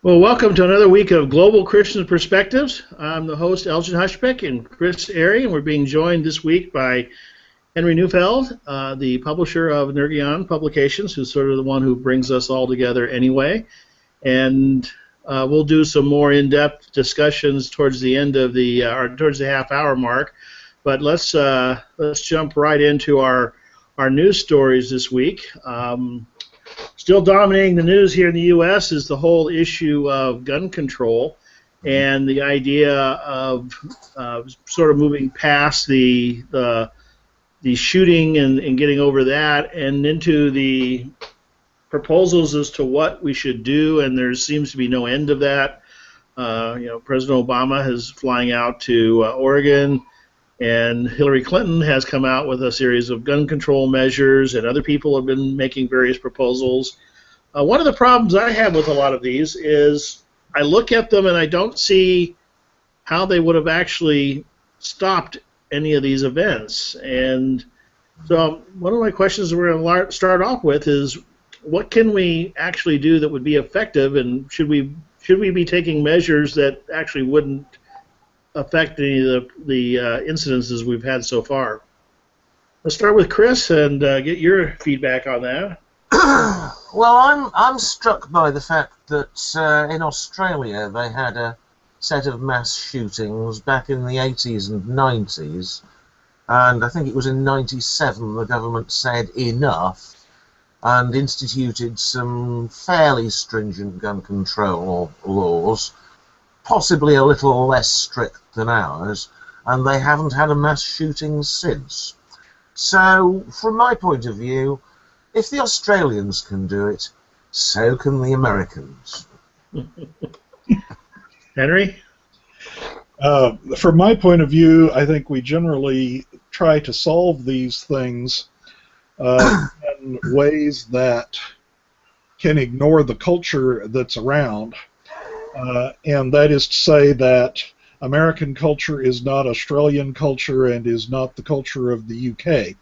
Well, welcome to another week of Global Christian Perspectives. I'm the host, Elgin Hushbeck, and Chris Airy, and we're being joined this week by Henry Neufeld, the publisher of Nergion Publications, who's sort of the one who brings us all together anyway. And we'll do some more in-depth discussions towards the end of the, or towards the half-hour mark. But let's jump right into our news stories this week. Still dominating the news here in the U.S. is the whole issue of gun control and the idea of sort of moving past the shooting and getting over that and into the proposals as to what we should do, and there seems to be no end of that. President Obama is flying out to Oregon, and Hillary Clinton has come out with a series of gun control measures, and other people have been making various proposals. One of the problems I have with a lot of these is I look at them and I don't see how they would have actually stopped any of these events. And so one of my questions we're going to start off with is, what can we actually do that would be effective, and should we be taking measures that actually wouldn't affect any of the incidences we've had so far? Let's start with Chris and get your feedback on that. Well, I'm struck by the fact that in Australia they had a set of mass shootings back in the 80s and 90s, and I think it was in 97 the government said enough and instituted some fairly stringent gun control laws, possibly a little less strict than ours, and they haven't had a mass shooting since. So, from my point of view, if the Australians can do it, so can the Americans. Henry? From my point of view, I think we generally try to solve these things in ways that can ignore the culture that's around. And that is to say that American culture is not Australian culture and is not the culture of the UK.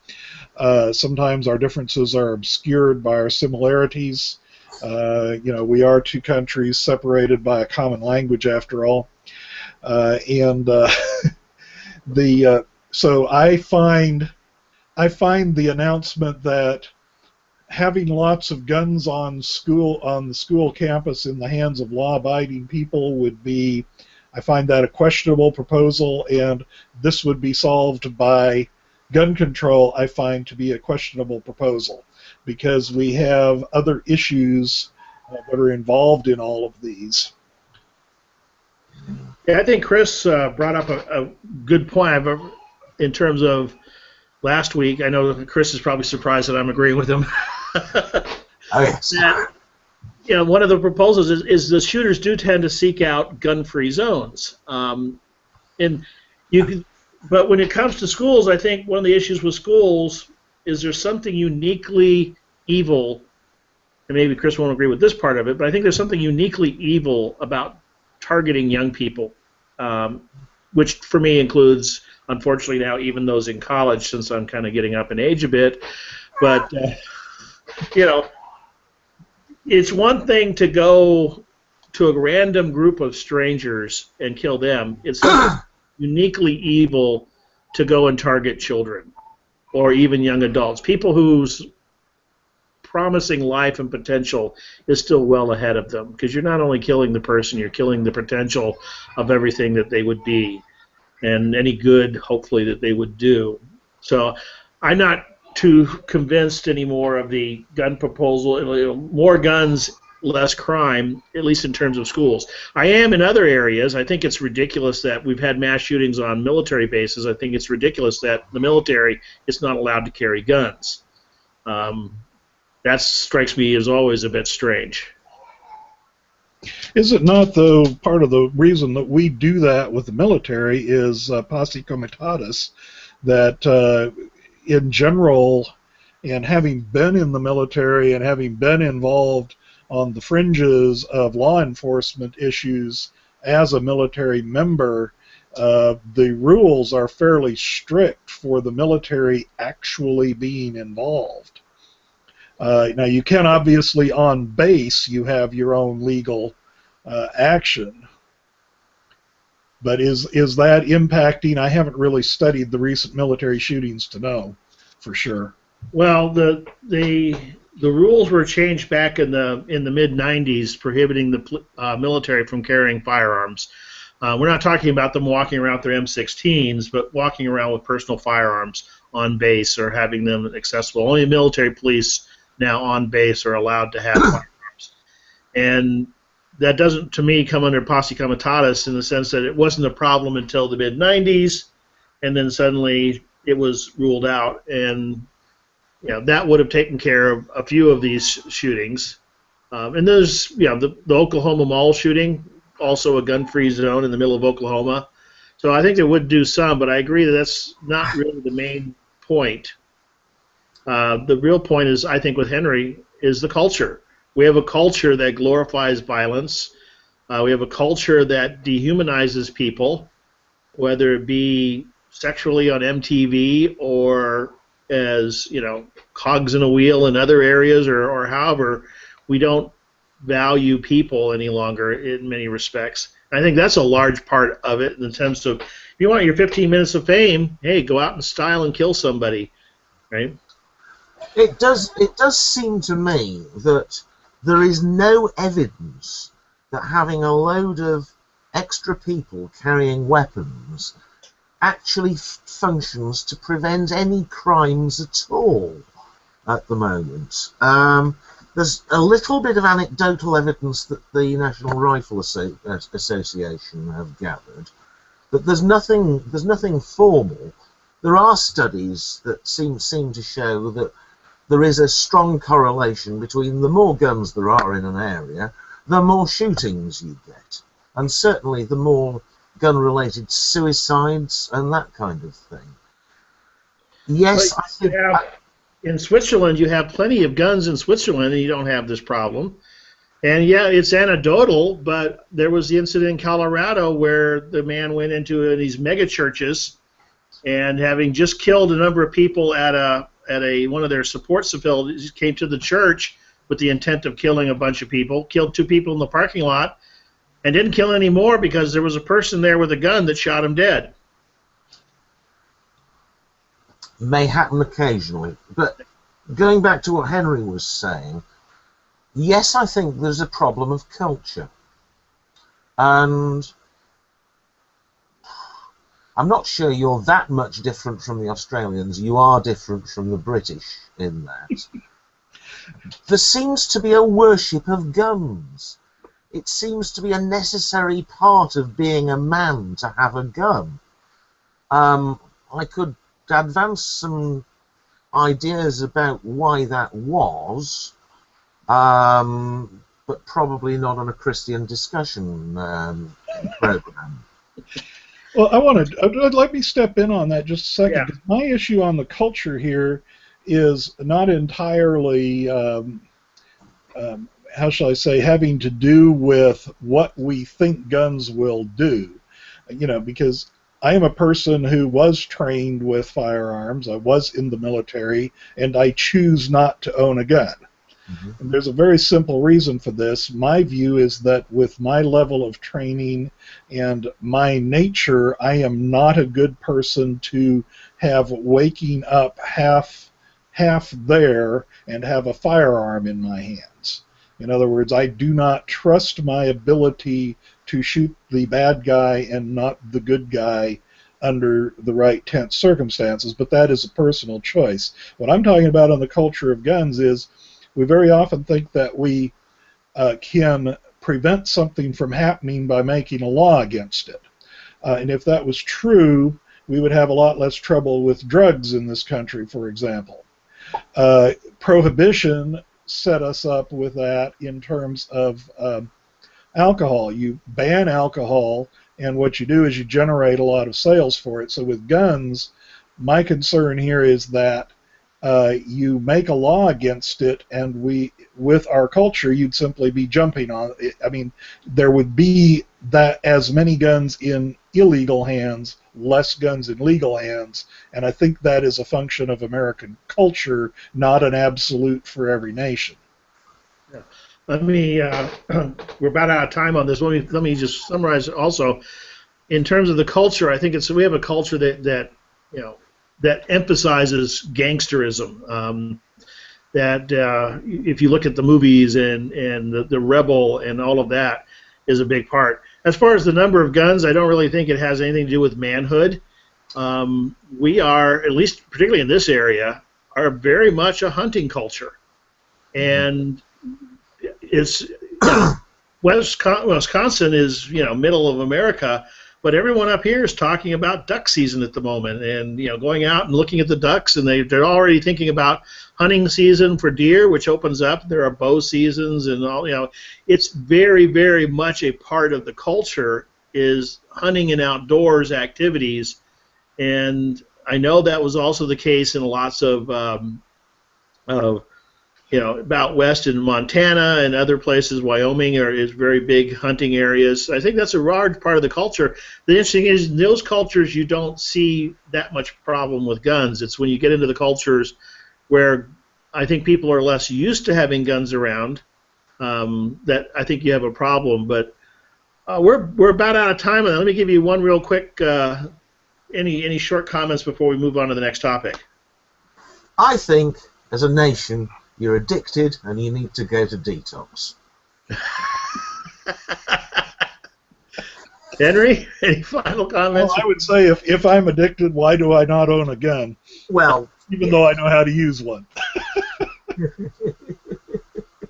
Sometimes our differences are obscured by our similarities. We are two countries separated by a common language, after all. So I find the announcement that having lots of guns on the school campus in the hands of law-abiding people would be, I find that a questionable proposal, and this would be solved by gun control, I find to be a questionable proposal, because we have other issues that are involved in all of these. Yeah, I think Chris brought up a good point in terms of last week. I know Chris is probably surprised that I'm agreeing with him. Oh, yes. One of the proposals is the shooters do tend to seek out gun-free zones. But when it comes to schools, I think one of the issues with schools is there's something uniquely evil, and maybe Chris won't agree with this part of it, but I think there's something uniquely evil about targeting young people, which for me includes, unfortunately now, even those in college, since I'm kind of getting up in age a bit. But, it's one thing to go to a random group of strangers and kill them. It's uniquely evil to go and target children or even young adults, people whose promising life and potential is still well ahead of them, because you're not only killing the person, you're killing the potential of everything that they would be and any good, hopefully, that they would do. So I'm not too convinced anymore of the gun proposal. More guns, less crime, at least in terms of schools. I am in other areas. I think it's ridiculous that we've had mass shootings on military bases. I think it's ridiculous that the military is not allowed to carry guns. That strikes me as always a bit strange. Is it not, though, part of the reason that we do that with the military is posse comitatus, that in general, and having been in the military and having been involved on the fringes of law enforcement issues as a military member, the rules are fairly strict for the military actually being involved. Now, you can obviously, on base, you have your own legal action. But is that impacting? I haven't really studied the recent military shootings to know for sure. Well, the rules were changed back in the mid '90s, prohibiting the military from carrying firearms. We're not talking about them walking around with their M16s, but walking around with personal firearms on base or having them accessible. Only military police now on base are allowed to have firearms, and that doesn't, to me, come under posse comitatus in the sense that it wasn't a problem until the mid '90s, and then suddenly it was ruled out, and that would have taken care of a few of these shootings. And there's the Oklahoma Mall shooting, also a gun-free zone in the middle of Oklahoma. So I think it would do some, but I agree that that's not really the main point. The real point is, I think, with Henry, is the culture. We have a culture that glorifies violence. We have a culture that dehumanizes people, whether it be sexually on MTV or as cogs in a wheel in other areas, or however. We don't value people any longer in many respects. And I think that's a large part of it in the sense of, if you want your 15 minutes of fame, hey, go out in style and kill somebody, right? It does seem to me that there is no evidence that having a load of extra people carrying weapons actually functions to prevent any crimes at all at the moment. There's a little bit of anecdotal evidence that the National Rifle Association have gathered, but there's nothing formal. There are studies that seem to show that there is a strong correlation between the more guns there are in an area, the more shootings you get, and certainly the more gun-related suicides and that kind of thing. Yes, I think. In Switzerland, you have plenty of guns in Switzerland, and you don't have this problem. And yeah, it's anecdotal, but there was the incident in Colorado where the man went into these mega churches, and having just killed a number of people at one of their support facilities, came to the church with the intent of killing a bunch of people, killed 2 people in the parking lot, and didn't kill any more because there was a person there with a gun that shot him dead. May happen occasionally, but going back to what Henry was saying, yes, I think there's a problem of culture, and I'm not sure you're that much different from the Australians. You are different from the British in that. There seems to be a worship of guns. It seems to be a necessary part of being a man to have a gun. I could advance some ideas about why that was, but probably not on a Christian discussion program. Well, let me step in on that just a second. Yeah. My issue on the culture here is not entirely, how shall I say, having to do with what we think guns will do. Because I am a person who was trained with firearms. I was in the military, and I choose not to own a gun. Mm-hmm. And there's a very simple reason for this. My view is that with my level of training and my nature, I am not a good person to have waking up half there and have a firearm in my hands. In other words, I do not trust my ability to shoot the bad guy and not the good guy under the right tense circumstances, but that is a personal choice. What I'm talking about on the culture of guns is we very often think that we can prevent something from happening by making a law against it. And if that was true, we would have a lot less trouble with drugs in this country, for example. Prohibition set us up with that in terms of alcohol. You ban alcohol, and what you do is you generate a lot of sales for it. So with guns, my concern here is that you make a law against it, and with our culture, you'd simply be jumping on it. I mean, there would be that as many guns in illegal hands, less guns in legal hands, and I think that is a function of American culture, not an absolute for every nation. Yeah. let me. We're about out of time on this. Let me just summarize it also. In terms of the culture, I think we have a culture that you know that emphasizes gangsterism. That if you look at the movies and the Rebel and all of that is a big part. As far as the number of guns, I don't really think it has anything to do with manhood. We are, at least particularly in this area, are very much a hunting culture, and it's Wisconsin is middle of America, but everyone up here is talking about duck season at the moment, and going out and looking at the ducks, and they're already thinking about hunting season for deer, which opens up. There are bow seasons and all. It's very, very much a part of the culture is hunting and outdoors activities, and I know that was also the case in lots of about west in Montana and other places. Wyoming is very big hunting areas. I think that's a large part of the culture. The interesting is in those cultures you don't see that much problem with guns. It's when you get into the cultures where I think people are less used to having guns around that I think you have a problem. But we're about out of time. Let me give you one real quick any short comments before we move on to the next topic. I think as a nation, you're addicted and you need to go to detox. Henry, any final comments? Well, I would say if I'm addicted, why do I not own a gun? Well, even though I know how to use one.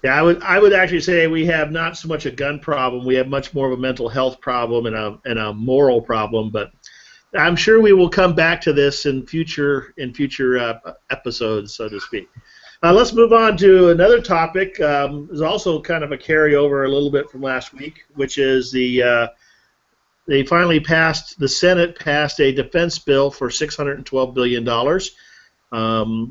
Yeah, I would actually say we have not so much a gun problem. We have much more of a mental health problem and a moral problem. But I'm sure we will come back to this in future episodes, so to speak. Let's move on to another topic. It's also kind of a carryover a little bit from last week, which is the Senate passed a defense bill for $612 billion,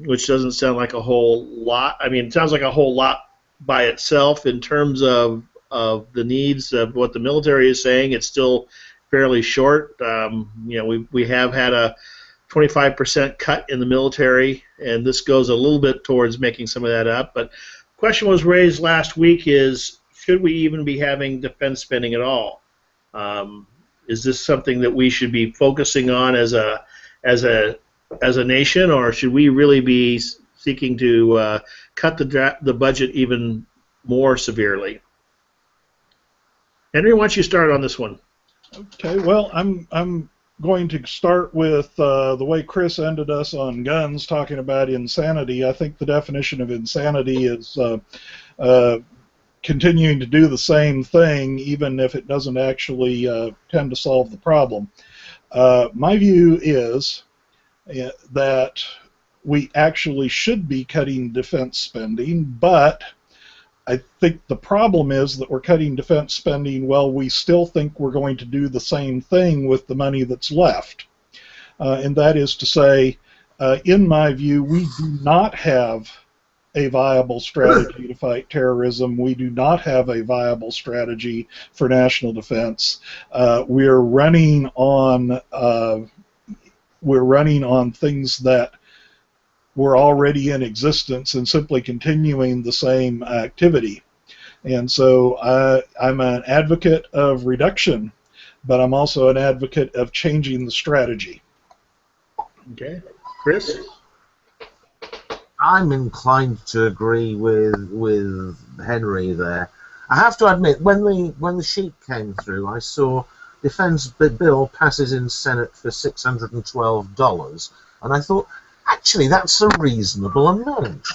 which doesn't sound like a whole lot. I mean, it sounds like a whole lot by itself in terms of the needs of what the military is saying. It's still fairly short. We have had a 25% cut in the military, and this goes a little bit towards making some of that up. But the question was raised last week is, should we even be having defense spending at all? Is this something that we should be focusing on as a nation, or should we really be seeking to cut the budget even more severely? Henry, why don't you start on this one? Okay, well, I'm going to start with the way Chris ended us on guns, talking about insanity. I think the definition of insanity is continuing to do the same thing, even if it doesn't actually tend to solve the problem. My view is that we actually should be cutting defense spending, but I think the problem is that we're cutting defense spending while we still think we're going to do the same thing with the money that's left. And that is to say, in my view, we do not have a viable strategy to fight terrorism. We do not have a viable strategy for national defense. We're running on things that were already in existence and simply continuing the same activity. And so I'm an advocate of reduction, but I'm also an advocate of changing the strategy. Okay. Chris? I'm inclined to agree with Henry there. I have to admit, when the sheet came through, I saw defense bill passes in Senate for $612, and I thought, actually, that's a reasonable amount.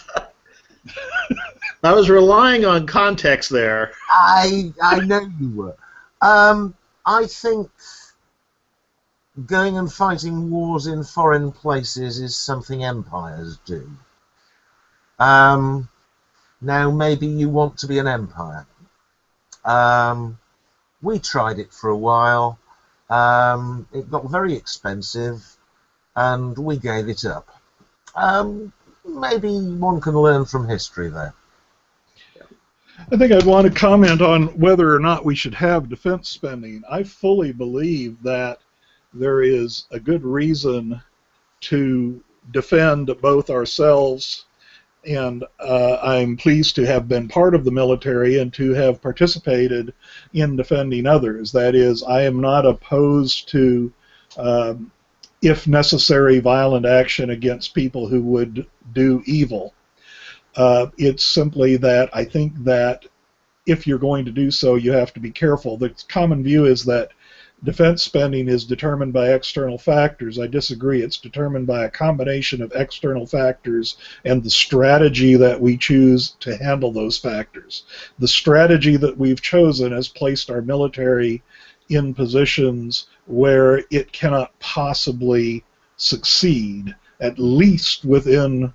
I was relying on context there. I know you were. I think going and fighting wars in foreign places is something empires do. Now, maybe you want to be an empire. We tried it for a while. It got very expensive, and we gave it up. Maybe one can learn from history there. I think I'd want to comment on whether or not we should have defense spending. I fully believe that there is a good reason to defend both ourselves and I'm pleased to have been part of the military and to have participated in defending others. That is, I am not opposed to, if necessary, violent action against people who would do evil. It's simply that I think that if you're going to do so, you have to be careful. The common view is that defense spending is determined by external factors. I disagree. It's determined by a combination of external factors and the strategy that we choose to handle those factors. The strategy that we've chosen has placed our military in positions where it cannot possibly succeed, at least within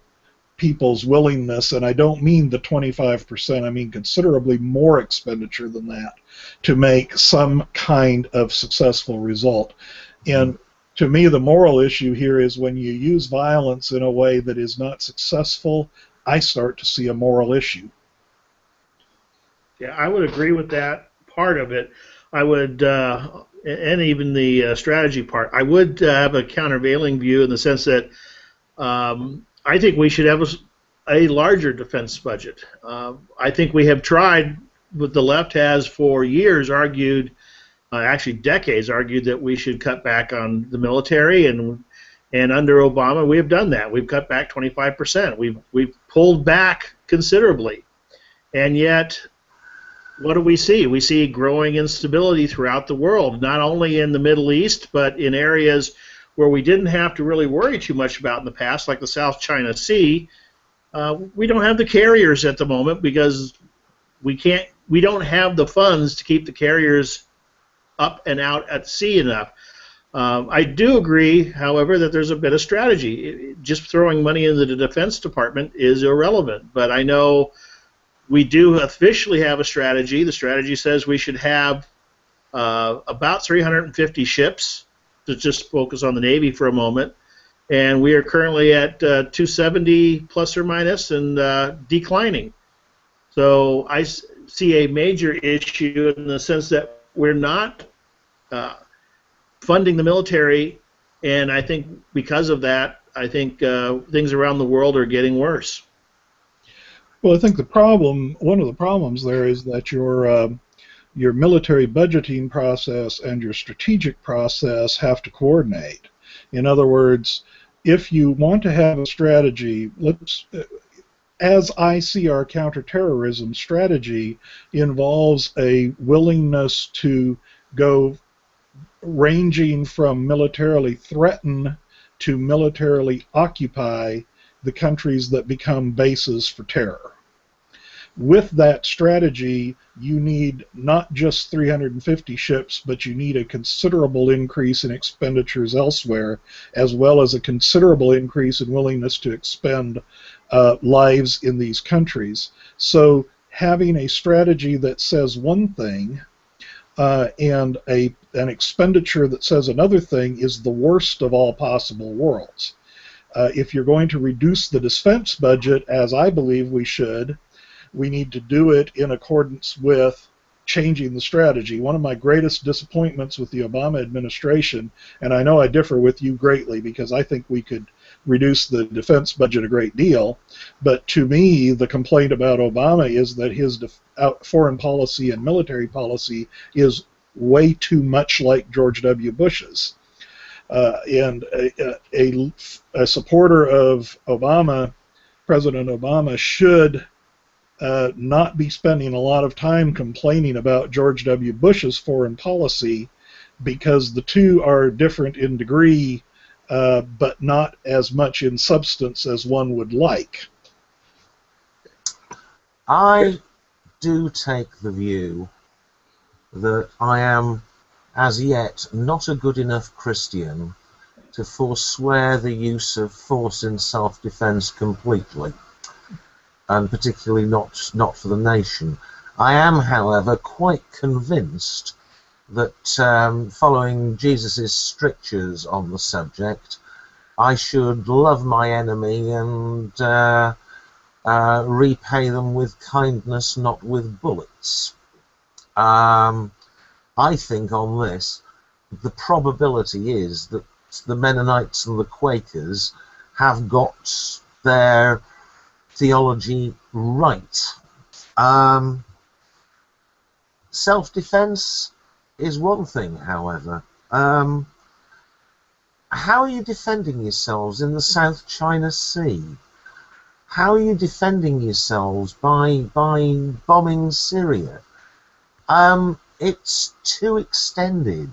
people's willingness, and I don't mean the 25%, I mean considerably more expenditure than that, to make some kind of successful result. And to me, the moral issue here is when you use violence in a way that is not successful, I start to see a moral issue. Yeah, I would agree with that part of it. I would, and even the strategy part, I would have a countervailing view in the sense that I think we should have a larger defense budget. I think we have tried, what the left has for years argued, actually decades argued, that we should cut back on the military, and under Obama we have done that. We've cut back 25%. We've pulled back considerably, and yet what do we see? We see growing instability throughout the world, not only in the Middle East, but in areas where we didn't have to really worry too much about in the past, like the South China Sea. We don't have the carriers at the moment because we don't have the funds to keep the carriers up and out at sea enough. I do agree, however, that there's a bit of strategy. Just throwing money into the Defense Department is irrelevant, but I know we do officially have a strategy. The strategy says we should have about 350 ships, to just focus on the Navy for a moment, and we are currently at 270 plus or minus and declining. So I see a major issue in the sense that we're not funding the military, and I think because of that, I think things around the world are getting worse. Well, I think one of the problems there is that your military budgeting process and your strategic process have to coordinate. In other words, if you want to have a strategy, as I see our counterterrorism strategy involves a willingness to go ranging from militarily threaten to militarily occupy the countries that become bases for terror. With that strategy, you need not just 350 ships, but you need a considerable increase in expenditures elsewhere, as well as a considerable increase in willingness to expend lives in these countries. So having a strategy that says one thing and an expenditure that says another thing is the worst of all possible worlds. If you're going to reduce the defense budget, as I believe we should, we need to do it in accordance with changing the strategy. One of my greatest disappointments with the Obama administration, and I know I differ with you greatly because I think we could reduce the defense budget a great deal, but to me the complaint about Obama is that his foreign policy and military policy is way too much like George W. Bush's. And a supporter of Obama, President Obama, should not be spending a lot of time complaining about George W. Bush's foreign policy, because the two are different in degree, but not as much in substance as one would like. I do take the view that I am, as yet, not a good enough Christian to forswear the use of force in self-defense completely, and particularly not for the nation. I am, however, quite convinced that following Jesus' strictures on the subject, I should love my enemy and repay them with kindness, not with bullets. I think on this, the probability is that the Mennonites and the Quakers have got their theology right. Self-defense is one thing, however. How are you defending yourselves in the South China Sea? How are you defending yourselves by bombing Syria? It's too extended.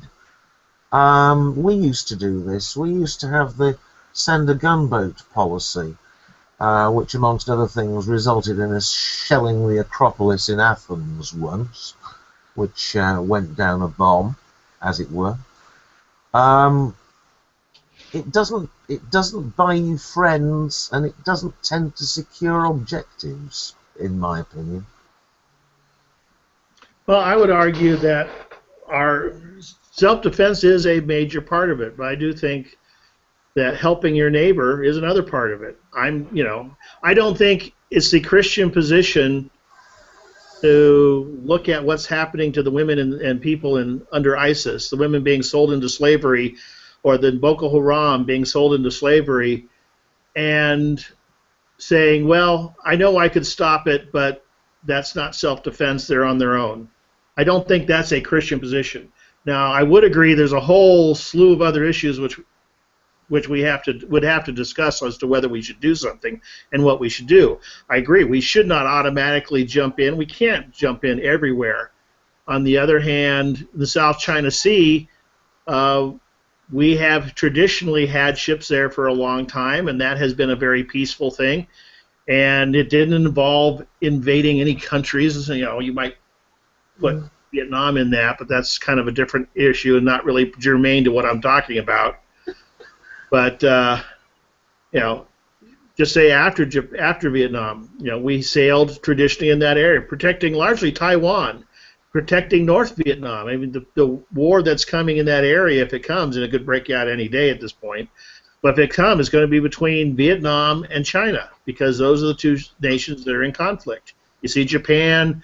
We used to do this. We used to have the send a gunboat policy, which, amongst other things, resulted in us shelling the Acropolis in Athens once, which went down a bomb, as it were. It doesn't buy you friends, and it doesn't tend to secure objectives, in my opinion. Well, I would argue that our self-defense is a major part of it, but I do think that helping your neighbor is another part of it. I don't think it's the Christian position to look at what's happening to the women and people under ISIS, the women being sold into slavery, or the Boko Haram being sold into slavery, and saying, well, I know I could stop it, but that's not self-defense, they're on their own. I don't think that's a Christian position. Now, I would agree there's a whole slew of other issues which we would have to discuss as to whether we should do something and what we should do. I agree, we should not automatically jump in. We can't jump in everywhere. On the other hand, the South China Sea, we have traditionally had ships there for a long time, and that has been a very peaceful thing. And it didn't involve invading any countries. You might put Vietnam in that, but that's kind of a different issue and not really germane to what I'm talking about. But just say after Vietnam, we sailed traditionally in that area, protecting largely Taiwan, protecting North Vietnam. I mean, the war that's coming in that area, if it comes, and it could break out any day at this point, but if it comes, it's going to be between Vietnam and China, because those are the two nations that are in conflict. You see Japan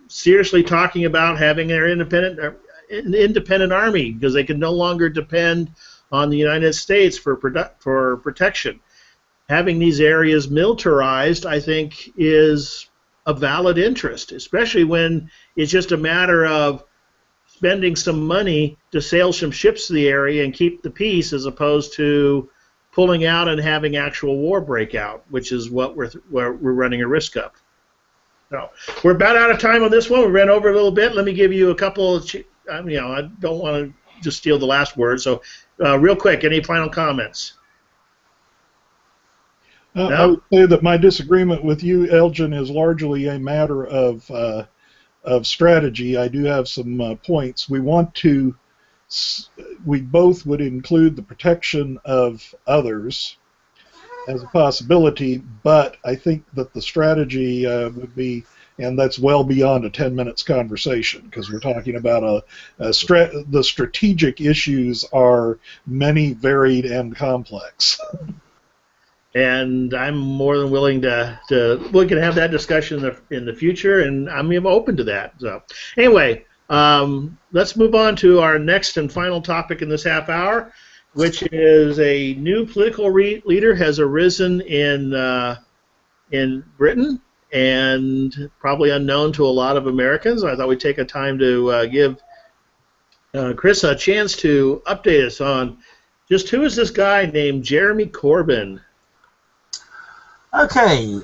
seriously talking about having their independent army, because they can no longer depend on the United States for protection. Having these areas militarized, I think, is a valid interest, especially when it's just a matter of spending some money to sail some ships to the area and keep the peace, as opposed to pulling out and having actual war break out, which is what we're running a risk of. So we're about out of time on this one. We ran over a little bit. Let me give you a couple of, I don't want to just steal the last word. So real quick, any final comments? No? I would say that my disagreement with you, Elgin, is largely a matter of strategy. I do have some points. We both would include the protection of others as a possibility, but I think that the strategy would be, and that's well beyond a 10 minutes conversation, because we're talking about the strategic issues are many, varied, and complex. And I'm more than willing we can have that discussion in the future, and I'm open to that. So anyway, let's move on to our next and final topic in this half hour, which is a new political leader has arisen in Britain, and probably unknown to a lot of Americans. I thought we'd take a time to give Chris a chance to update us on just who is this guy named Jeremy Corbyn. Okay,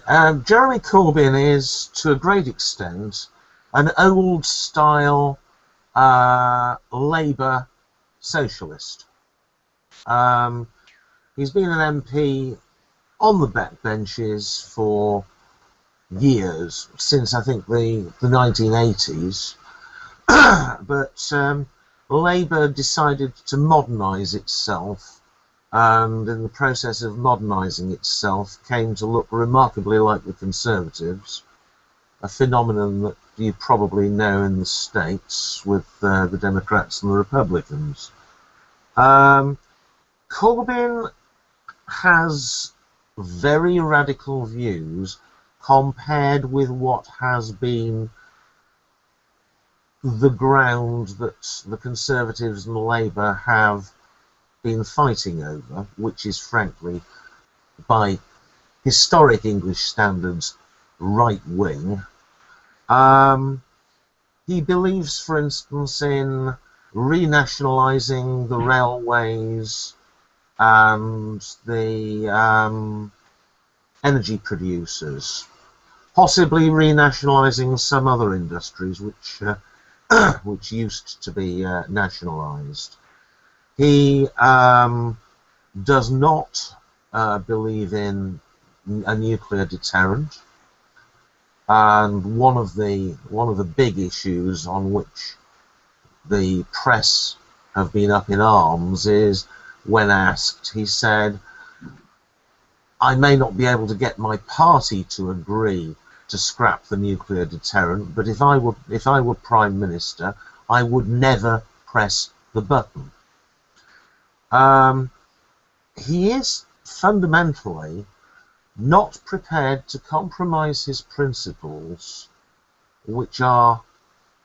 Jeremy Corbyn is, to a great extent, an old-style Labour socialist. He's been an MP on the backbenches for years, since I think the 1980s, but Labour decided to modernise itself, and in the process of modernising itself came to look remarkably like the Conservatives, a phenomenon that you probably know in the States with the Democrats and the Republicans. Corbyn has very radical views compared with what has been the ground that the Conservatives and Labour have been fighting over, which is frankly, by historic English standards, right wing. He believes, for instance, in renationalising the railways and the energy producers, possibly renationalising some other industries which which used to be nationalised. He does not believe in a nuclear deterrent, and one of the big issues on which the press have been up in arms is, when asked, he said, "I may not be able to get my party to agree to scrap the nuclear deterrent, but if I were Prime Minister, I would never press the button." He is fundamentally not prepared to compromise his principles, which are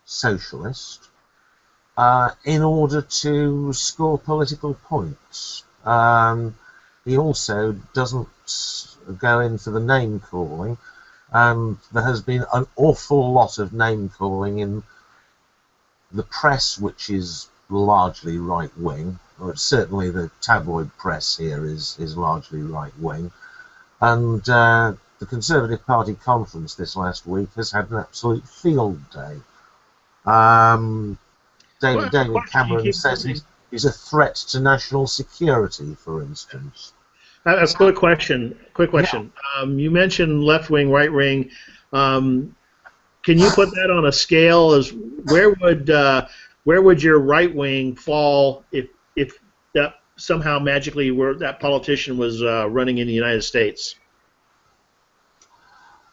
socialist, in order to score political points. He also doesn't go in for the name calling, and there has been an awful lot of name calling in the press, which is largely right wing, or certainly the tabloid press here is largely right wing. And the Conservative Party conference this last week has had an absolute field day. David Cameron says he's a threat to national security, for instance. A quick question. Yeah. You mentioned left wing, right wing. Can you put that on a scale? As where would your right wing fall if that somehow magically that politician was running in the United States?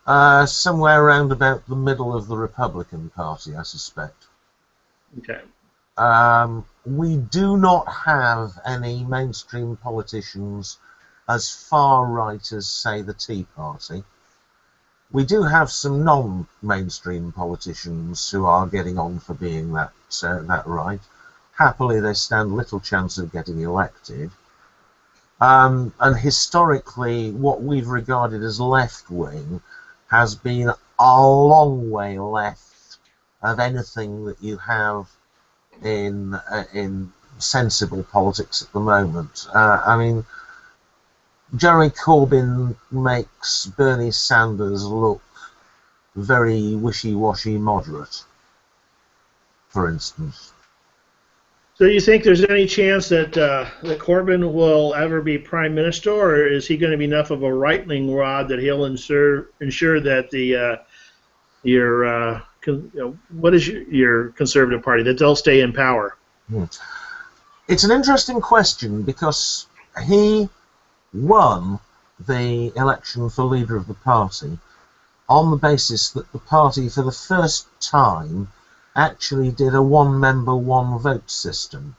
Somewhere around about the middle of the Republican Party, I suspect. Okay. We do not have any mainstream politicians as far right as, say, the Tea Party. We do have some non-mainstream politicians who are getting on for being that right. Happily, they stand little chance of getting elected. And historically, what we've regarded as left-wing has been a long way left of anything that you have in sensible politics at the moment. I mean, Jeremy Corbyn makes Bernie Sanders look very wishy-washy moderate, for instance. So you think there's any chance that Corbyn will ever be prime minister, or is he going to be enough of a right-wing rod that he'll ensure that what is your Conservative Party, that they'll stay in power? It's an interesting question, because he won the election for leader of the party on the basis that the party, for the first time, actually did a one-member, one-vote system.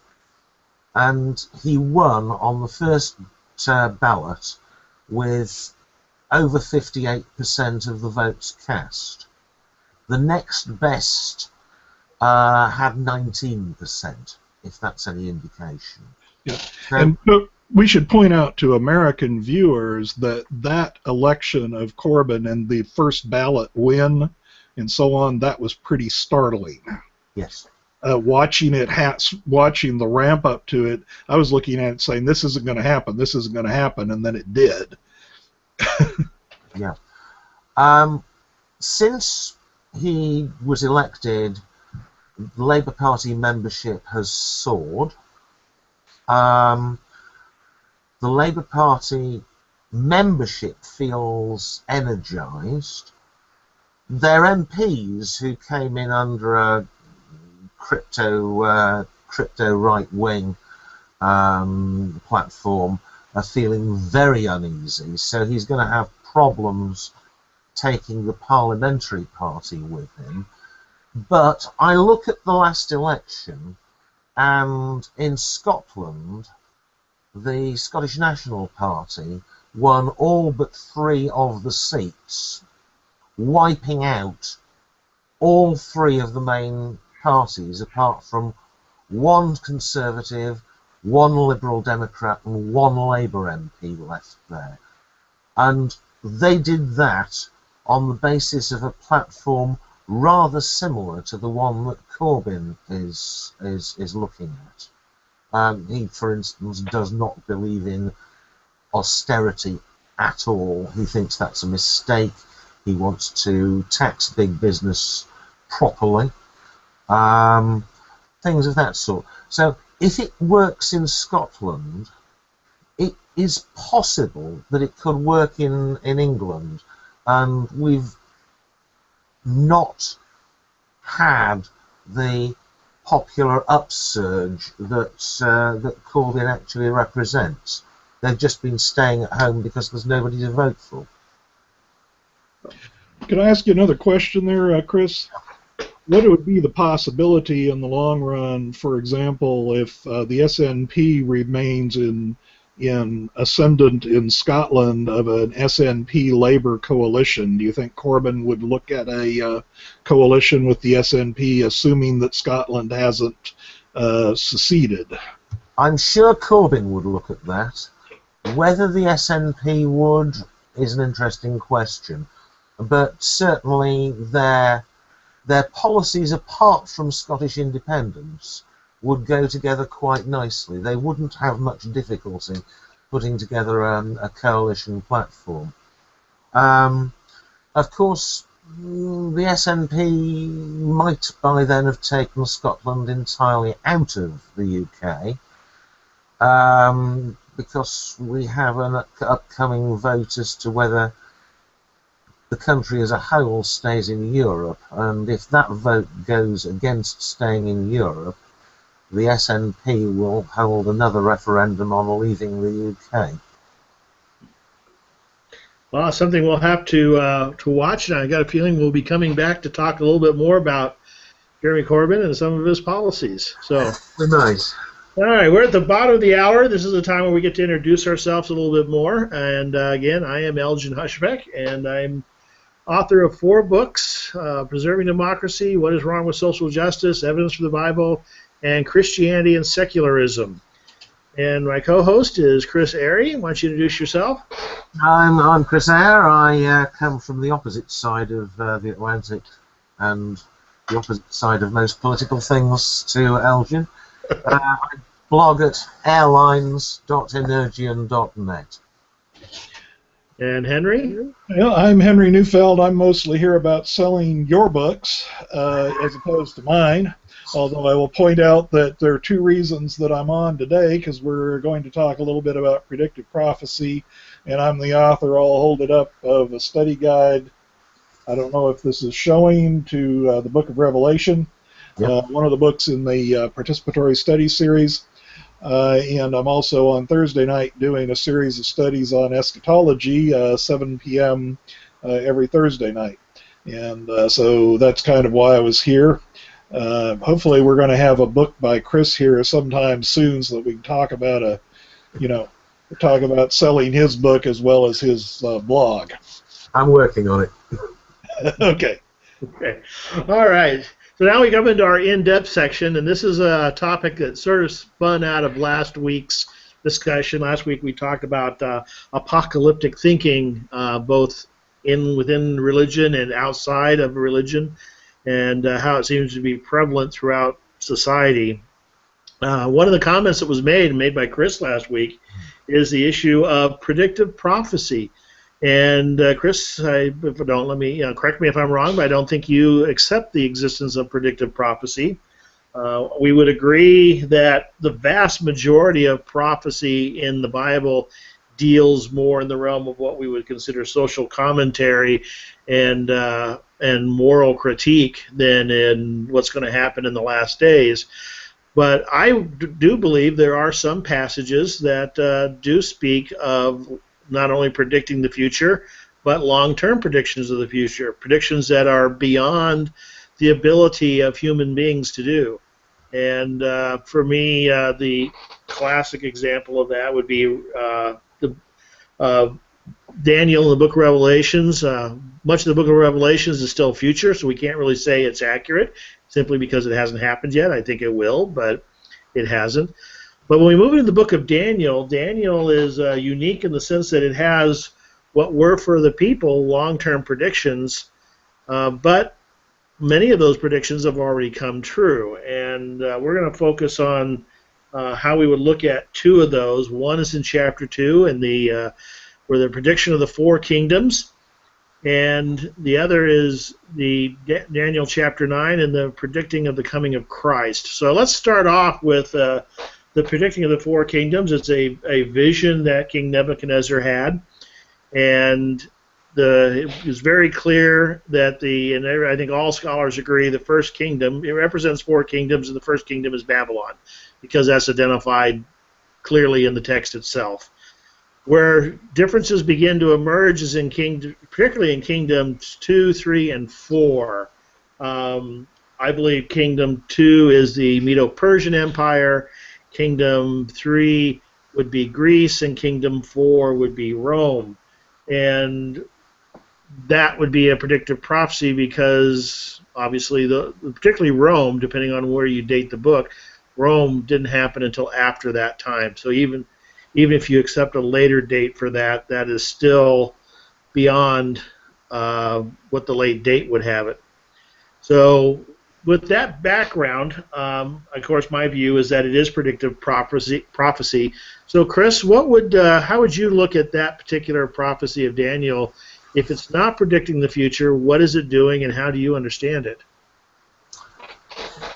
And he won on the first ballot with over 58% of the votes cast. The next best had 19%, if that's any indication. Yeah. So, and we should point out to American viewers that that election of Corbyn and the first ballot win and so on, that was pretty startling. yes. Watching the ramp up to it, I was looking at it saying, this isn't going to happen, this isn't going to happen, and then it did. Yeah. Since he was elected, the Labour Party membership has soared. The Labour Party membership feels energised. Their MPs, who came in under a crypto right-wing platform, are feeling very uneasy. So he's going to have problems taking the parliamentary party with him. But I look at the last election, and in Scotland, the Scottish National Party won all but 3 of the seats, wiping out all 3 of the main parties, apart from 1 Conservative, 1 Liberal Democrat, and 1 Labour MP left there. And they did that on the basis of a platform rather similar to the one that Corbyn is looking at. He, for instance, does not believe in austerity at all. He thinks that's a mistake. He wants to tax big business properly. Things of that sort. So if it works in Scotland, it is possible that it could work in England. And we've not had the popular upsurge that Corbyn actually represents. They've just been staying at home because there's nobody to vote for. Can I ask you another question there, Chris? What would be the possibility in the long run, for example, if the SNP remains in ascendant in Scotland of an SNP Labour coalition? Do you think Corbyn would look at a coalition with the SNP, assuming that Scotland hasn't seceded? I'm sure Corbyn would look at that. Whether the SNP would is an interesting question, but certainly their policies, apart from Scottish independence, would go together quite nicely. They wouldn't have much difficulty putting together a coalition platform. Of course, the SNP might by then have taken Scotland entirely out of the UK, because we have an upcoming vote as to whether the country as a whole stays in Europe, and if that vote goes against staying in Europe, the SNP will hold another referendum on leaving the UK. Well, something we'll have to watch, and I got a feeling we'll be coming back to talk a little bit more about Jeremy Corbyn and some of his policies. So nice. All right, we're at the bottom of the hour. This is the time where we get to introduce ourselves a little bit more. And again, I am Elgin Hushbeck, and I'm author of 4 books: Preserving Democracy, What is Wrong with Social Justice, Evidence for the Bible, and Christianity and Secularism. And my co-host is Chris Airy. Why don't you introduce yourself? I'm Chris Eyre. I come from the opposite side of the Atlantic and the opposite side of most political things to Elgin. I blog at airlines.energian.net. And Henry? Well, I'm Henry Neufeld. I'm mostly here about selling your books as opposed to mine, although I will point out that there are 2 reasons that I'm on today, because we're going to talk a little bit about predictive prophecy, and I'm the author, I'll hold it up, of a study guide. I don't know if this is showing, to the Book of Revelation. Yep. One of the books in the participatory study series, and I'm also on Thursday night doing a series of studies on eschatology, 7 p.m. Every Thursday night, and so that's kind of why I was here. Hopefully, we're going to have a book by Chris here sometime soon, so that we can talk about talk about selling his book as well as his blog. I'm working on it. Okay. Okay. All right. So now we come into our in-depth section, and this is a topic that sort of spun out of last week's discussion. Last week we talked about apocalyptic thinking, both within religion and outside of religion, and how it seems to be prevalent throughout society. One of the comments that was made by Chris last week is the issue of predictive prophecy. And Chris, don't let me correct me if I'm wrong, but I don't think you accept the existence of predictive prophecy. We would agree that the vast majority of prophecy in the Bible deals more in the realm of what we would consider social commentary and moral critique than in what's going to happen in the last days. But I do believe there are some passages that do speak of not only predicting the future, but long-term predictions of the future, predictions that are beyond the ability of human beings to do. And for me, the classic example of that would be Daniel in the Book of Revelations. Much of the Book of Revelations is still future, so we can't really say it's accurate, simply because it hasn't happened yet. I think it will, but it hasn't. But when we move into the book of Daniel, Daniel is unique in the sense that it has what were for the people long-term predictions, but many of those predictions have already come true. And we're going to focus on how we would look at two of those. One is in chapter 2, and where the prediction of the 4 kingdoms, and the other is the Daniel chapter 9 and the predicting of the coming of Christ. So let's start off with the predicting of the 4 kingdoms. It's a vision that King Nebuchadnezzar had, and it was very clear that and I think all scholars agree, the first kingdom, it represents 4 kingdoms, and the first kingdom is Babylon, because that's identified clearly in the text itself. Where differences begin to emerge is particularly in kingdoms 2, 3, and 4. I believe kingdom 2 is the Medo-Persian Empire, kingdom 3 would be Greece, and kingdom 4 would be Rome. And that would be a predictive prophecy because obviously, particularly Rome, depending on where you date the book, Rome didn't happen until after that time. So even if you accept a later date for that, that is still beyond what the late date would have it. So with that background, of course, my view is that it is predictive prophecy. So Chris, how would you look at that particular prophecy of Daniel? If it's not predicting the future, what is it doing, and how do you understand it?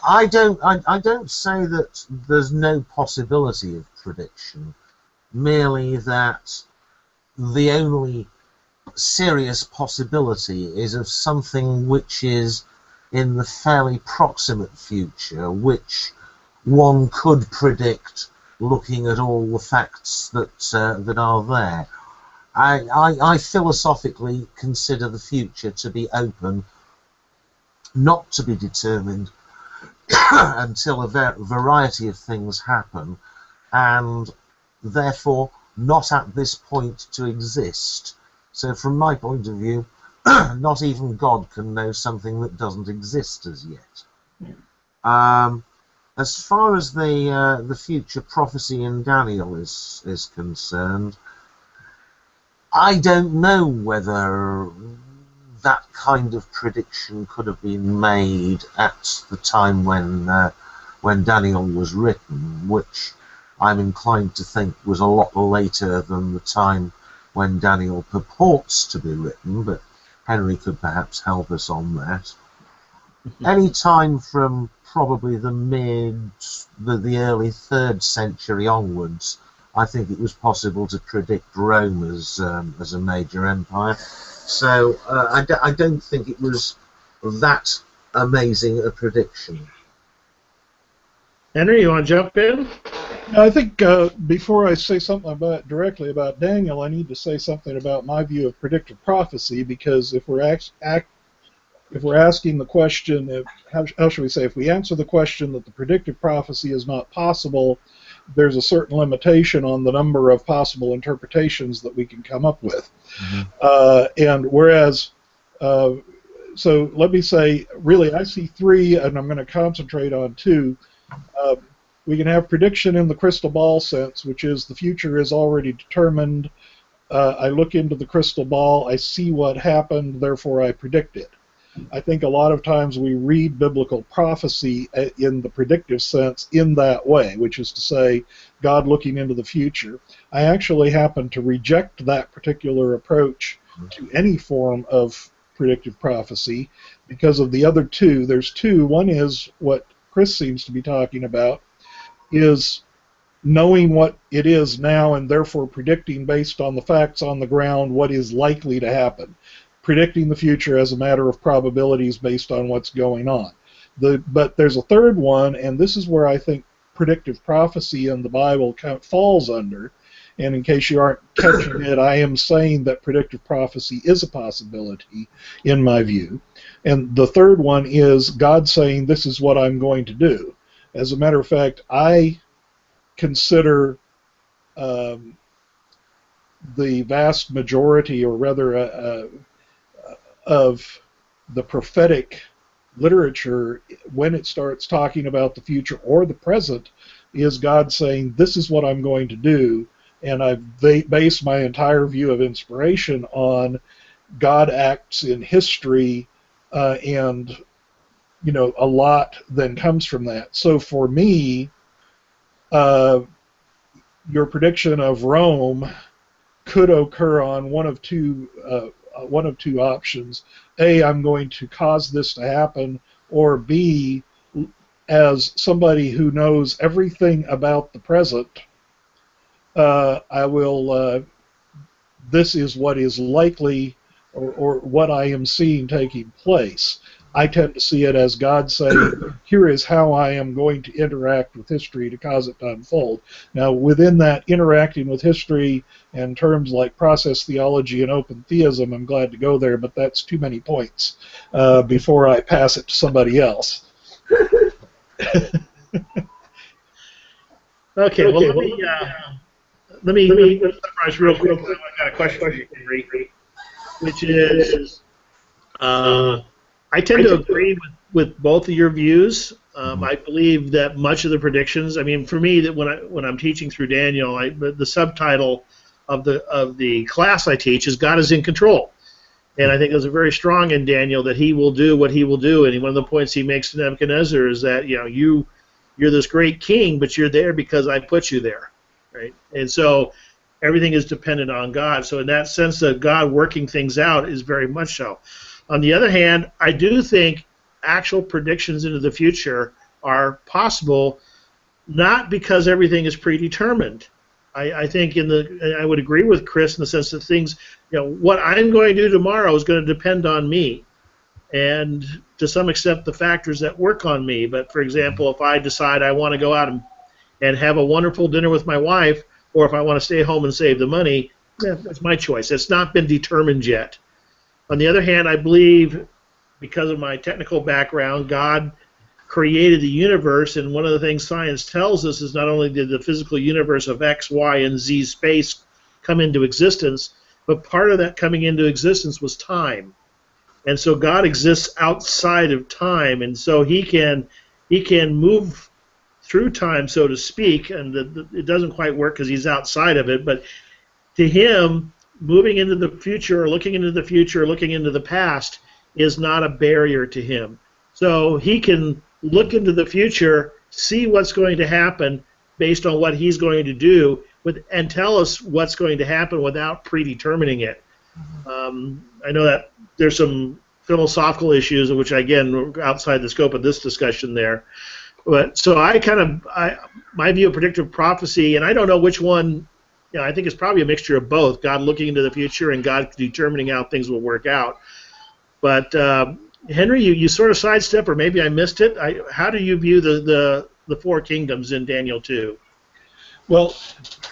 I don't say that there's no possibility of prediction, merely that the only serious possibility is of something which is in the fairly proximate future, which one could predict looking at all the facts that are there. I philosophically consider the future to be open, not to be determined until a variety of things happen, and therefore not at this point to exist. So from my point of view, not even God can know something that doesn't exist as yet. As far as the future prophecy in Daniel is concerned, I don't know whether that kind of prediction could have been made at the time when Daniel was written, which I'm inclined to think was a lot later than the time when Daniel purports to be written, but Henry could perhaps help us on that. Any time from probably the early 3rd century onwards, I think it was possible to predict Rome as a major empire. So I don't think it was that amazing a prediction. Henry, you want to jump in? I think before I say something directly about Daniel, I need to say something about my view of predictive prophecy, because if we're asking the question, how should we say, if we answer the question that the predictive prophecy is not possible, there's a certain limitation on the number of possible interpretations that we can come up with. Mm-hmm. And whereas, so let me say, really, I see 3, and I'm going to concentrate on 2. We can have prediction in the crystal ball sense, which is the future is already determined. I look into the crystal ball, I see what happened, therefore I predict it. I think a lot of times we read biblical prophecy in the predictive sense in that way, which is to say, God looking into the future. I actually happen to reject that particular approach to any form of predictive prophecy because of the other 2. There's 2. One is what Chris seems to be talking about, is knowing what it is now and therefore predicting based on the facts on the ground what is likely to happen. Predicting the future as a matter of probabilities based on what's going on. But there's a 3rd one, and this is where I think predictive prophecy in the Bible falls under. And in case you aren't catching it, I am saying that predictive prophecy is a possibility, in my view. And the 3rd one is God saying, this is what I'm going to do. As a matter of fact, I consider the vast majority, or rather of the prophetic literature, when it starts talking about the future or the present, is God saying, this is what I'm going to do, and I've based my entire view of inspiration on God acts in history, and a lot then comes from that. So for me, your prediction of Rome could occur on one of two options. A, I'm going to cause this to happen, or B, as somebody who knows everything about the present, I will. This is what is likely, or what I am seeing taking place. I tend to see it as God saying, here is how I am going to interact with history to cause it to unfold. Now, within that interacting with history and terms like process theology and open theism, I'm glad to go there, but that's too many points before I pass it to somebody else. Okay, well, let me summarize real quick. I've got a question for you, Henry, which is, I tend to agree with both of your views. I believe that much of the predictions, I mean, for me, that when I'm teaching through Daniel, the subtitle of the class I teach is God is in control. And I think there's a very strong in Daniel that he will do what he will do. And one of the points he makes to Nebuchadnezzar is that, you're this great king, but you're there because I put you there, right? And so everything is dependent on God. So in that sense, that God working things out is very much so. On the other hand, I do think actual predictions into the future are possible, not because everything is predetermined. I think I would agree with Chris in the sense that things, what I'm going to do tomorrow is going to depend on me, and to some extent the factors that work on me. But for example, if I decide I want to go out and have a wonderful dinner with my wife, or if I want to stay home and save the money, that's my choice. It's not been determined yet. On the other hand, I believe, because of my technical background, God created the universe, and one of the things science tells us is not only did the physical universe of X, Y, and Z space come into existence, but part of that coming into existence was time. And so God exists outside of time, and so He can move through time, so to speak, and it doesn't quite work because He's outside of it, but to Him, moving into the future or looking into the future or looking into the past is not a barrier to Him. So He can look into the future, see what's going to happen based on what He's going to do, and tell us what's going to happen without predetermining it. I know that there's some philosophical issues, which again are outside the scope of this discussion there. But so my view of predictive prophecy, and I don't know which one. I think it's probably a mixture of both, God looking into the future and God determining how things will work out. But Henry, you sort of sidestep, or maybe I missed it. How do you view the four kingdoms in Daniel 2? Well,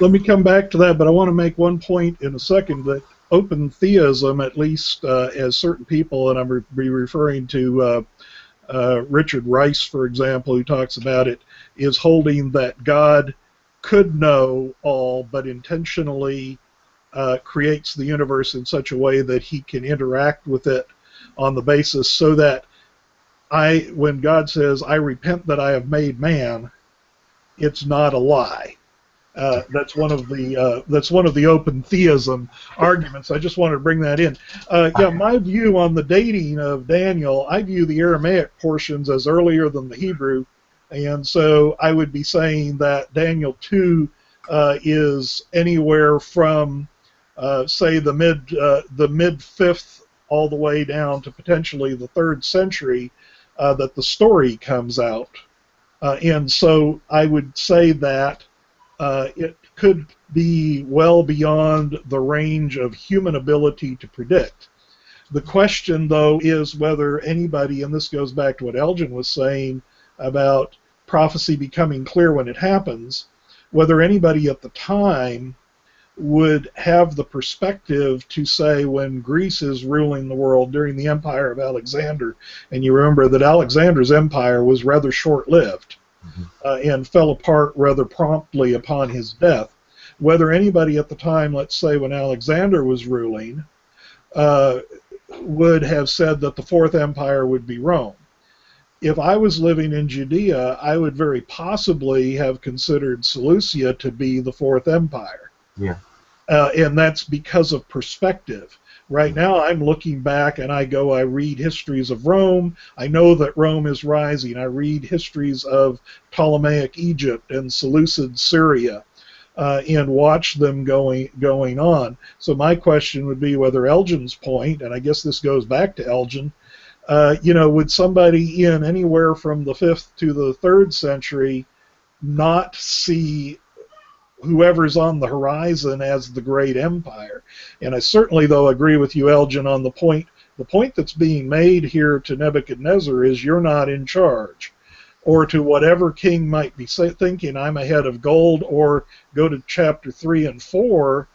let me come back to that, but I want to make one point in a second, that open theism, at least as certain people, and I'm referring to Richard Rice, for example, who talks about it, is holding that God could know all, but intentionally creates the universe in such a way that He can interact with it on the basis so that when God says, I repent that I have made man, it's not a lie. That's one of the open theism arguments. I just wanted to bring that in. My view on the dating of Daniel, I view the Aramaic portions as earlier than the Hebrew, and so I would be saying that Daniel 2 is anywhere from, say, the mid 5th all the way down to potentially the 3rd century that the story comes out, and so I would say that it could be well beyond the range of human ability to predict. The question, though, is whether anybody, and this goes back to what Elgin was saying about prophecy becoming clear when it happens, whether anybody at the time would have the perspective to say, when Greece is ruling the world during the empire of Alexander, and you remember that Alexander's empire was rather short-lived, and fell apart rather promptly upon his death, whether anybody at the time, let's say when Alexander was ruling, would have said that the Fourth Empire would be Rome. If I was living in Judea, I would very possibly have considered Seleucia to be the Fourth Empire. Yeah. And that's because of perspective. Right now, I'm looking back and I read histories of Rome. I know that Rome is rising. I read histories of Ptolemaic Egypt and Seleucid Syria, and watch them going on. So my question would be whether Elgin's point, and I guess this goes back to Elgin, would somebody in anywhere from the 5th to the 3rd century not see whoever's on the horizon as the great empire? And I certainly, though, agree with you, Elgin, on the point that's being made here to Nebuchadnezzar is you're not in charge. Or to whatever king might be thinking, I'm a head of gold, or go to chapter 3 and 4,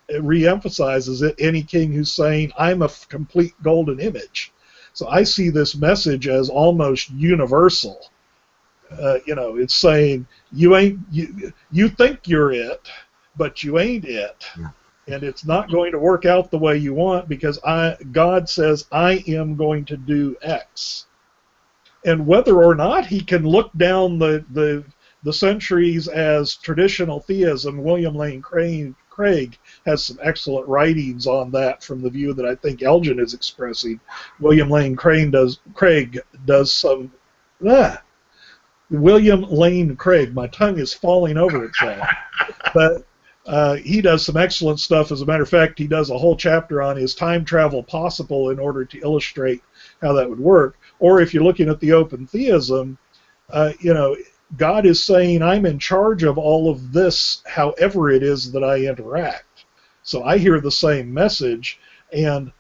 it reemphasizes it, any king who's saying, I'm a complete golden image. So I see this message as almost universal. It's saying, you think you're it, but you ain't it. Yeah. And it's not going to work out the way you want because God says, I am going to do X. And whether or not he can look down the centuries as traditional theism, William Lane Craig has some excellent writings on that from the view that I think Elgin is expressing. William Lane Craig does some... William Lane Craig, my tongue is falling over itself. But he does some excellent stuff. As a matter of fact, he does a whole chapter on is time travel possible in order to illustrate how that would work. Or if you're looking at the open theism, God is saying, I'm in charge of all of this, however it is that I interact. So I hear the same message. And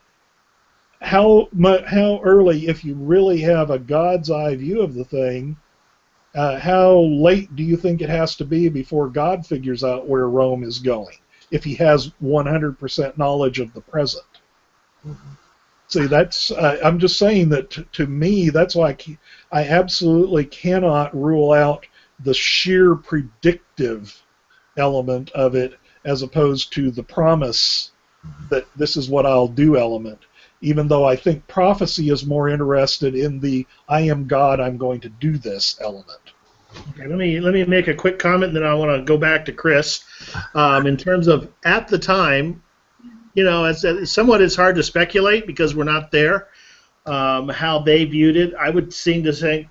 how early, if you really have a God's eye view of the thing, how late do you think it has to be before God figures out where Rome is going, if he has 100% knowledge of the present? Mm-hmm. See, that's I'm just saying that to me, that's why I absolutely cannot rule out the sheer predictive element of it as opposed to the promise that this is what I'll do element, even though I think prophecy is more interested in the I am God, I'm going to do this element. Okay, let me make a quick comment, and then I want to go back to Chris. In terms of at the time, it's hard to speculate because we're not there. How they viewed it, I would seem to think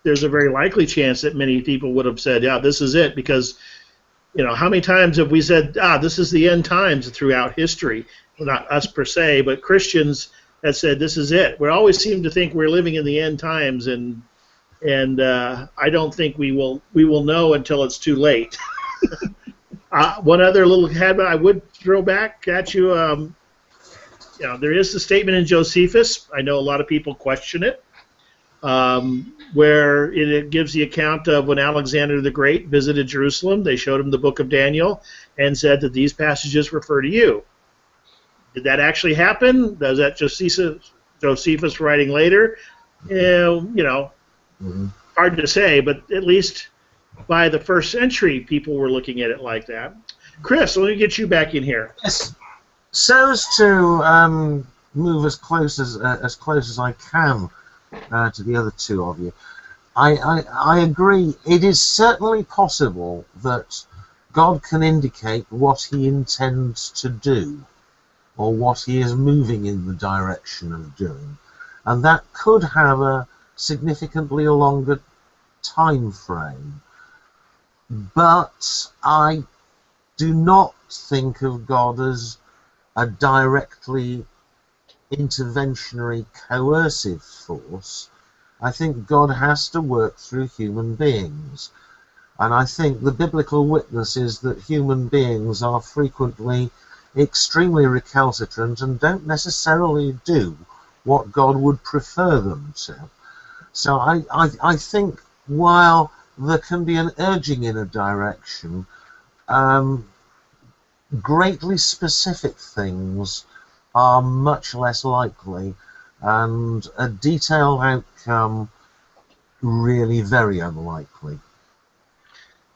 there's a very likely chance that many people would have said, yeah, this is it, because how many times have we said, this is the end times throughout history? Well, not us per se, but Christians have said this is it. We always seem to think we're living in the end times, and I don't think we will know until it's too late. One other little habit I would throw back at you, there is the statement in Josephus. I know a lot of people question it, where it gives the account of when Alexander the Great visited Jerusalem. They showed him the book of Daniel and said that these passages refer to you. Did that actually happen? Does that Josephus writing later? Hard to say, but at least by the 1st century, people were looking at it like that. Chris, let me get you back in here. Yes. So as to move as close as I can to the other two of you, I agree. It is certainly possible that God can indicate what he intends to do, or what he is moving in the direction of doing, and that could have a significantly longer time frame. But I do not think of God as a directly interventionary, coercive force. I think God has to work through human beings. And I think the biblical witness is that human beings are frequently extremely recalcitrant and don't necessarily do what God would prefer them to. So I think while there can be an urging in a direction, greatly specific things are much less likely, and a detailed outcome really very unlikely.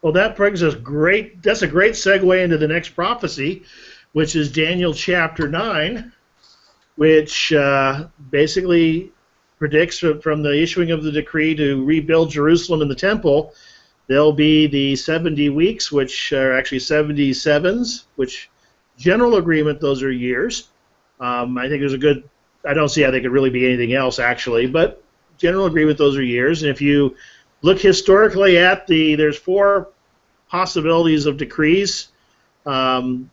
Well, that brings us that's a great segue into the next prophecy, which is Daniel chapter 9, which basically predicts from the issuing of the decree to rebuild Jerusalem and the temple There'll be the 70 weeks, which are actually 77s, which general agreement, those are years. I think there's a good, I don't see how they could really be anything else, actually, but general agreement, those are years. And if you look historically at there's 4 possibilities of decrees. The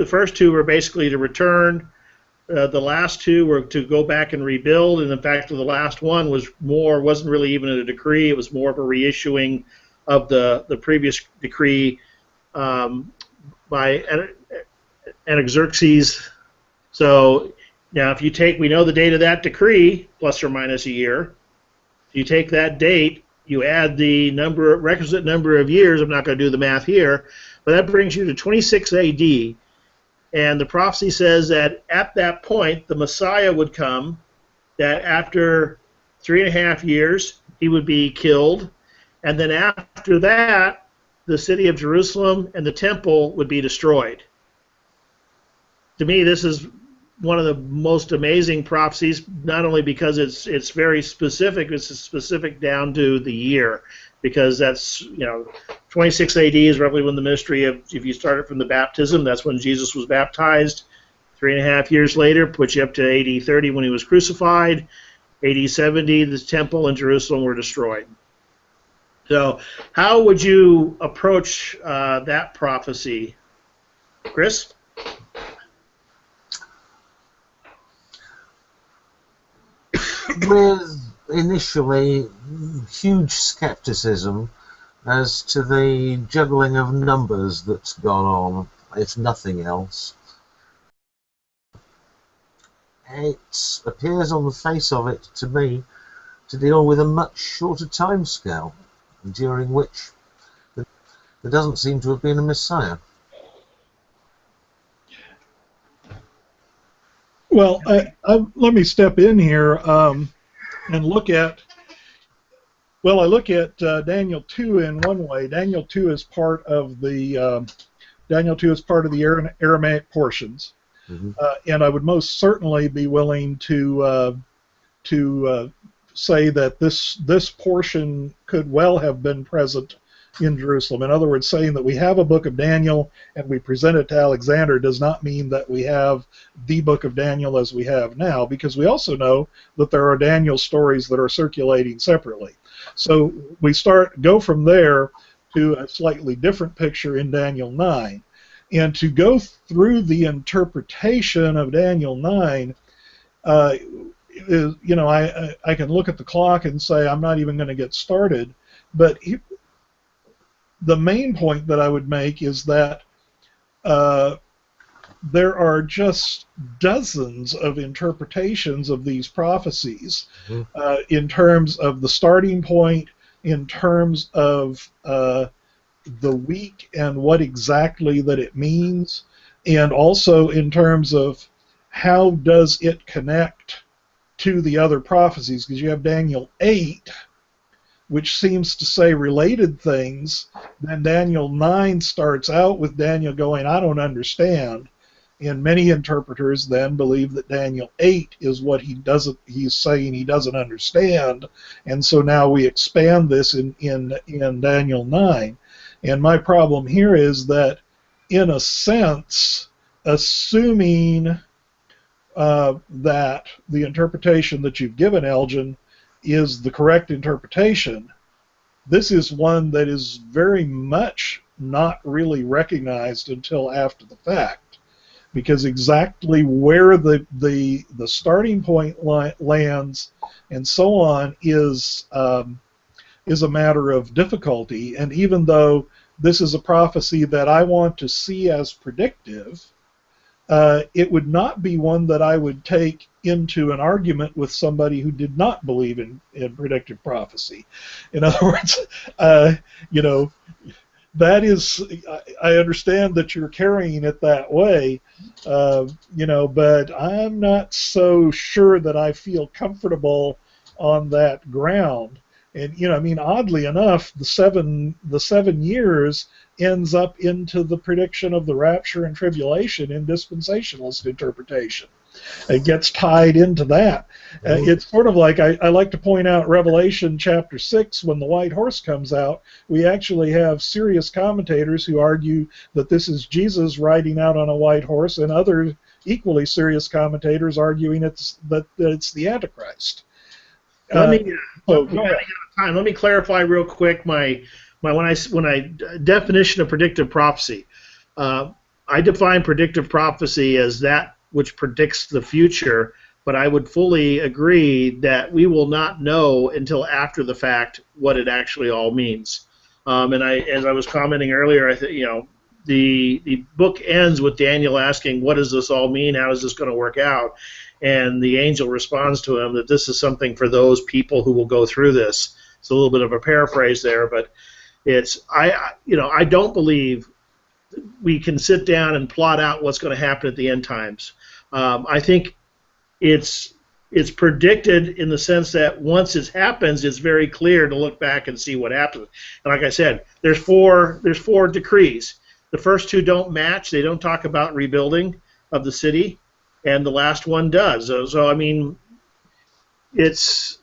first 2 were basically to return. The last 2 were to go back and rebuild, and in fact, the last one wasn't really even a decree. It was more of a reissuing of the previous decree by Artaxerxes. So now, if we know the date of that decree, plus or minus a year. If you take that date, you add the requisite number of years. I'm not going to do the math here, but that brings you to 26 A.D. And the prophecy says that at that point, the Messiah would come, that after 3.5 years, he would be killed. And then after that, the city of Jerusalem and the temple would be destroyed. To me, this is one of the most amazing prophecies, not only because it's very specific, it's specific down to the year, because that's, 26 AD is roughly when the ministry of, if you start it from the baptism, that's when Jesus was baptized. 3.5 years later puts you up to AD 30 when he was crucified. AD 70, the temple and Jerusalem were destroyed. So how would you approach that prophecy, Chris? With initially huge skepticism as to the juggling of numbers that's gone on, if nothing else. It appears on the face of it to me to deal with a much shorter time scale, during which there doesn't seem to have been a Messiah. Well, let me step in here and look at. Well, I look at Daniel 2 in one way. Daniel 2 is part of the Aramaic portions, and I would most certainly be willing to say that this portion could well have been present in Jerusalem. In other words, saying that we have a book of Daniel and we present it to Alexander does not mean that we have the book of Daniel as we have now, because we also know that there are Daniel stories that are circulating separately. So we go from there to a slightly different picture in Daniel 9. And to go through the interpretation of Daniel 9, I can look at the clock and say I'm not even going to get started, but the main point that I would make is that there are just dozens of interpretations of these prophecies in terms of the starting point, in terms of the week and what exactly that it means, and also in terms of how does it connect to the other prophecies, because you have Daniel 8, which seems to say related things. Then Daniel 9 starts out with Daniel going, I don't understand. And many interpreters then believe that Daniel 8 is what he's saying he doesn't understand. And so now we expand this in Daniel 9. And my problem here is that, in a sense, assuming that the interpretation that you've given, Elgin, is the correct interpretation, this is one that is very much not really recognized until after the fact, because exactly where the starting point lands and so on is a matter of difficulty. And even though this is a prophecy that I want to see as predictive, it would not be one that I would take into an argument with somebody who did not believe in predictive prophecy. In other words, that is, I understand that you're carrying it that way, but I'm not so sure that I feel comfortable on that ground. And oddly enough, the seven years ends up into the prediction of the rapture and tribulation in dispensationalist interpretation. it gets tied into that. It's sort of like, I like to point out Revelation chapter 6, when the white horse comes out, we actually have serious commentators who argue that this is Jesus riding out on a white horse, and other equally serious commentators arguing that it's the Antichrist. Let me Go ahead. Let me clarify real quick my definition of predictive prophecy. I define predictive prophecy as that which predicts the future, but I would fully agree that we will not know until after the fact what it actually all means. As I was commenting earlier, I think the book ends with Daniel asking, "What does this all mean? How is this going to work out?" And the angel responds to him that this is something for those people who will go through this. It's a little bit of a paraphrase there, but I don't believe we can sit down and plot out what's going to happen at the end times. I think it's predicted in the sense that once it happens, it's very clear to look back and see what happened. And like I said, there's four decrees. The first two don't match. They don't talk about rebuilding of the city, and the last one does. So I mean, it's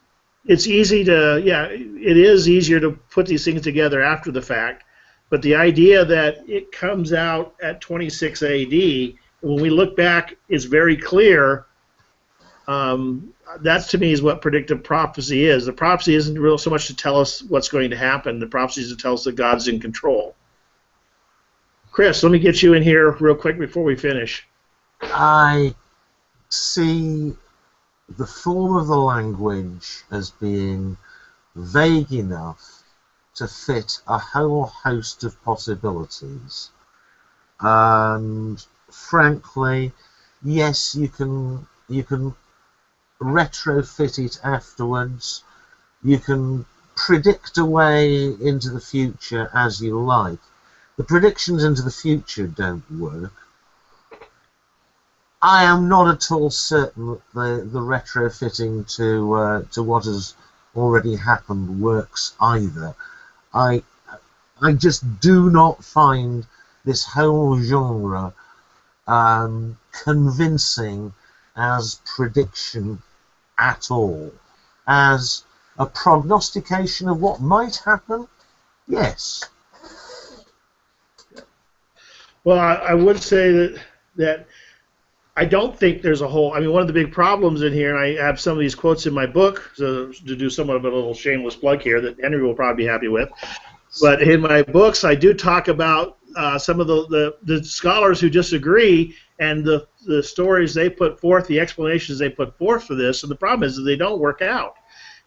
easy to it is easier to put these things together after the fact. But the idea that it comes out at 26 AD, when we look back, is very clear. That to me is what predictive prophecy is. The prophecy isn't real so much to tell us what's going to happen. The prophecy is to tell us that God's in control. Chris, let me get you in here real quick before we finish. I see the form of the language as being vague enough to fit a whole host of possibilities. And frankly, yes, you can retrofit it afterwards. You can predict away into the future as you like. The predictions into the future don't work. I am not at all certain that the retrofitting to what has already happened works either. I just do not find this whole genre convincing as prediction at all. As a prognostication of what might happen, yes. Well, I would say that I don't think there's a whole. I mean, one of the big problems in here, and I have some of these quotes in my book, so to do somewhat of a little shameless plug here that Henry will probably be happy with. But in my books, I do talk about some of the scholars who disagree and the stories they put forth, the explanations they put forth for this. And the problem is that they don't work out.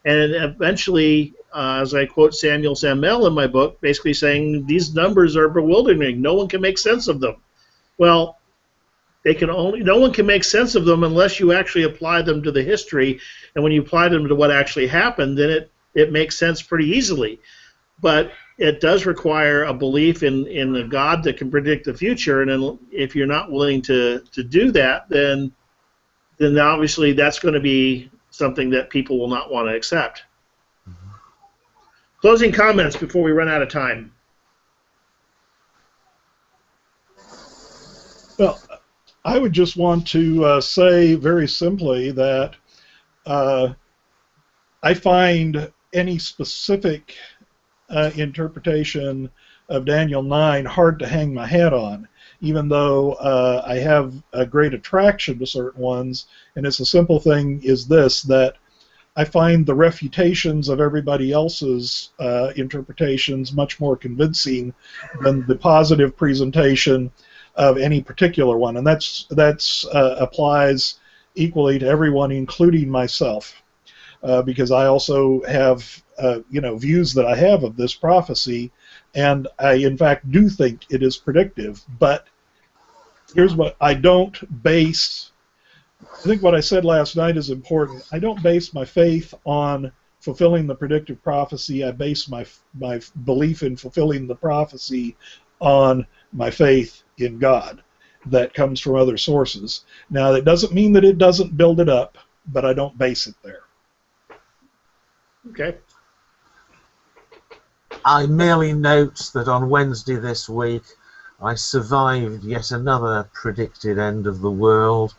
And eventually, as I quote Samuel Samuel in my book, basically saying these numbers are bewildering. No one can make sense of them. Well, no one can make sense of them unless you actually apply them to the history. And when you apply them to what actually happened, then it makes sense pretty easily. But it does require a belief in a God that can predict the future. And then if you're not willing to do that, then obviously that's going to be something that people will not want to accept. Mm-hmm. Closing comments before we run out of time. Well, I would just want to say very simply that I find any specific interpretation of Daniel 9 hard to hang my hat on, even though I have a great attraction to certain ones. And it's a simple thing is this, that I find the refutations of everybody else's interpretations much more convincing than the positive presentation of any particular one, and that's applies equally to everyone, including myself, because I also have views that I have of this prophecy, and I in fact do think it is predictive. But here's what I don't base. I think what I said last night is important. I don't base my faith on fulfilling the predictive prophecy. I base my belief in fulfilling the prophecy on my faith in God that comes from other sources. Now, that doesn't mean that it doesn't build it up, but I don't base it there. Okay. I merely note that on Wednesday this week I survived yet another predicted end of the world,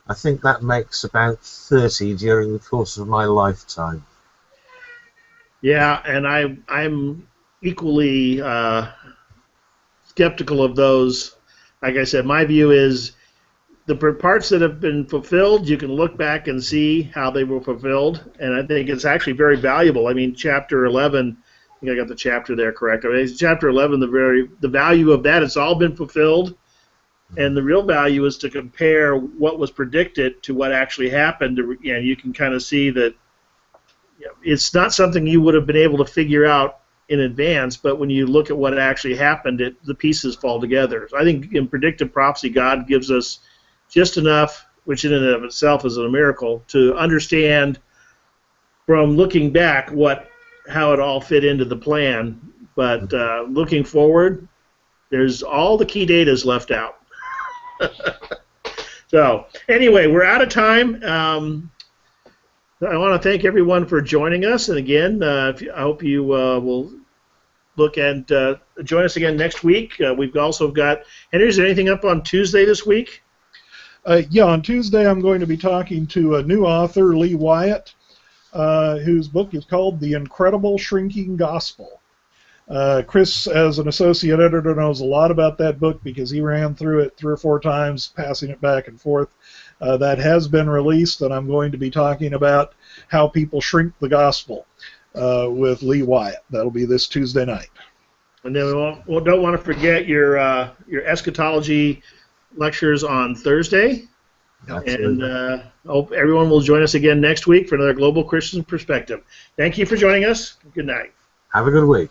I think that makes about 30 during the course of my lifetime. Yeah, and I'm equally skeptical of those. Like I said, my view is the parts that have been fulfilled, you can look back and see how they were fulfilled, and I think it's actually very valuable. I mean, chapter 11, I think I got the chapter there correct. I mean, chapter 11, the value of that, it's all been fulfilled, and the real value is to compare what was predicted to what actually happened. And you can kind of see that it's not something you would have been able to figure out in advance, but when you look at what actually happened, the pieces fall together. So I think in predictive prophecy, God gives us just enough, which in and of itself is a miracle, to understand from looking back how it all fit into the plan. But looking forward, there's all the key data is left out. So anyway, we're out of time. I want to thank everyone for joining us, and again, I hope you will look and join us again next week. We've also got, Henry, is there anything up on Tuesday this week? Yeah, on Tuesday I'm going to be talking to a new author, Lee Wyatt, whose book is called The Incredible Shrinking Gospel. Chris, as an associate editor, knows a lot about that book because he ran through it 3 or 4 times, passing it back and forth. That has been released, and I'm going to be talking about how people shrink the gospel with Lee Wyatt. That'll be this Tuesday night. And then we don't want to forget your eschatology lectures on Thursday. Absolutely. And hope everyone will join us again next week for another Global Christian Perspective. Thank you for joining us. Good night. Have a good week.